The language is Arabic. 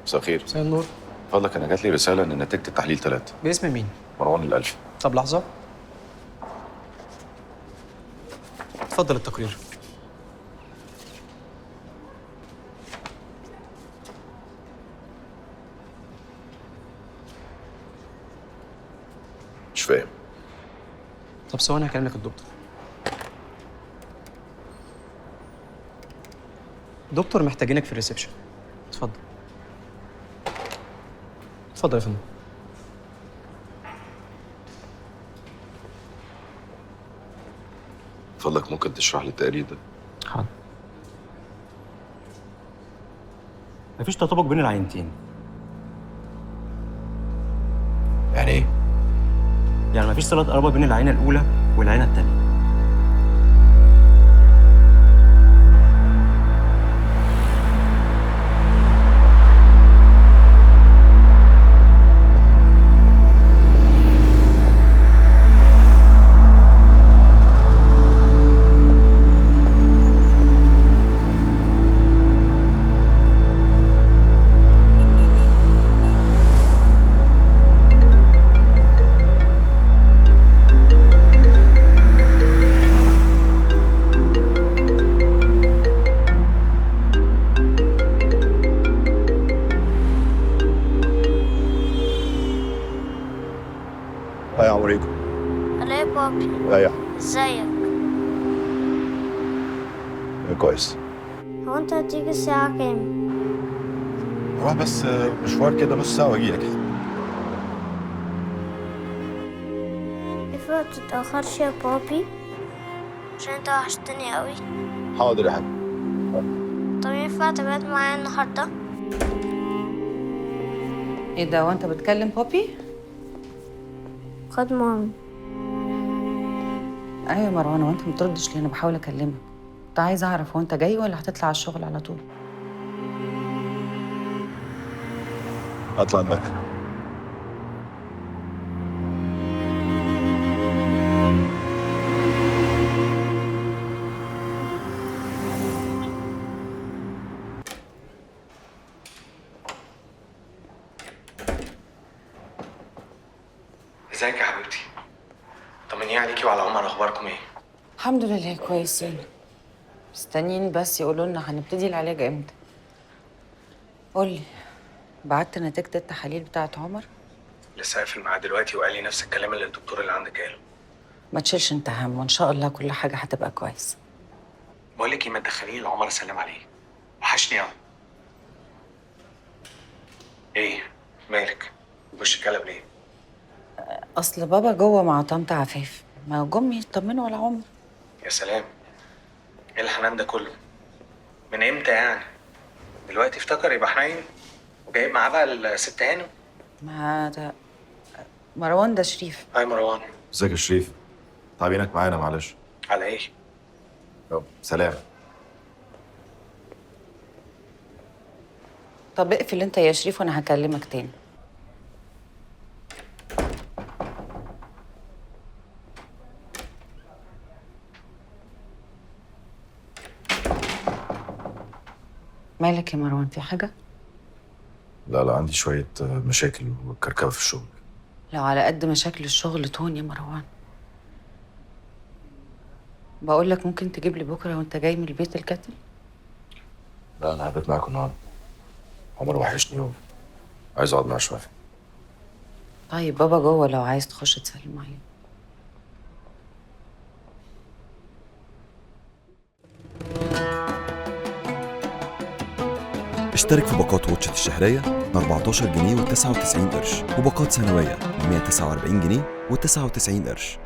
مساء الخير. مساء النور. فضلك انا جات لي رساله ان نتيجه التحليل 3. باسم مين؟ مروان الألفي. طب لحظة. اتفضل التقرير. مش فاهم. طب ثواني هكلمك الدكتور. دكتور محتاجينك في الريسبشن. اتفضل. اتفضل يا فندم. فضلك ممكن تشرح لي التقرير ده؟ حاضر. مفيش تطابق بين العينتين. يعني ايه؟ يعني مفيش صلة قرابة بين العينة الأولى والعينة التانية. السلام عليكم. الاقي بابي. ايوه ازيك؟ كويس. هو انت هتيجي الساعة كام؟ روح بس مشوار كده نص ساعة واجيلك. ينفع متتأخرش يا بابي؟ عشان انت وحشتني قوي. حاضر يا حبيبي. طب ينفع تبات معايا النهاردة؟ ايه ده وانت بتكلم بابي؟ خد مامي. ايوه يا مروان، وانت ما بتردش ليه؟ انا بحاول اكلمك. كنت عايزه اعرف هو انت جاي ولا هتطلع على الشغل على طول؟ اطلع معاك. ازيك يا حبيبتي؟ طمني عليكي وعلى عمر، اخباركم ايه؟ الحمد لله كويسين. مستنيين بس يقولوا لنا هنبتدي العلاج امتى. قولي، بعت نتيجة التحاليل بتاعت عمر؟ لسه قافل معاه دلوقتي وقال لي نفس الكلام اللي الدكتور اللي عندك قاله. ما تشيلش انت هم، وان شاء الله كل حاجة هتبقى كويس. بقول لك ايه، ما تدخليني لعمر اسلم عليه، وحشني قوي. ايه مالك؟ وشك قلب ليه؟ اصل بابا جوه مع طنط عفاف، ما جم يطمنوا على عمر. يا سلام، ايه الحنان ده كله؟ من امتى يعني؟ دلوقتي افتكر يبقى حنين وجايب معاه بقى الست هانم؟ ما ده مروان ده شريف. هاي مروان. ازيك يا شريف؟ تعبينك معانا معلش. على ايه؟ يلا سلام. طب اقفل انت يا شريف وانا هكلمك تاني. مالك يا مروان، في حاجة؟ لا عندي شويه مشاكل وكركبه في الشغل. لو على قد مشاكل الشغل تهون يا مروان. بقول لك ممكن تجيب لي بكره وانت جاي من البيت الكاتل؟ لا انا هبات معاكم النهارده. عمر وحشني عايز اقعد معاه شويه. طيب بابا جوه لو عايز تخش تسلم عليه. اشترك في باقات واتشت الشهرية ب 14 جنيه و99 قرش، وباقات سنوية ب 149 جنيه و99 قرش.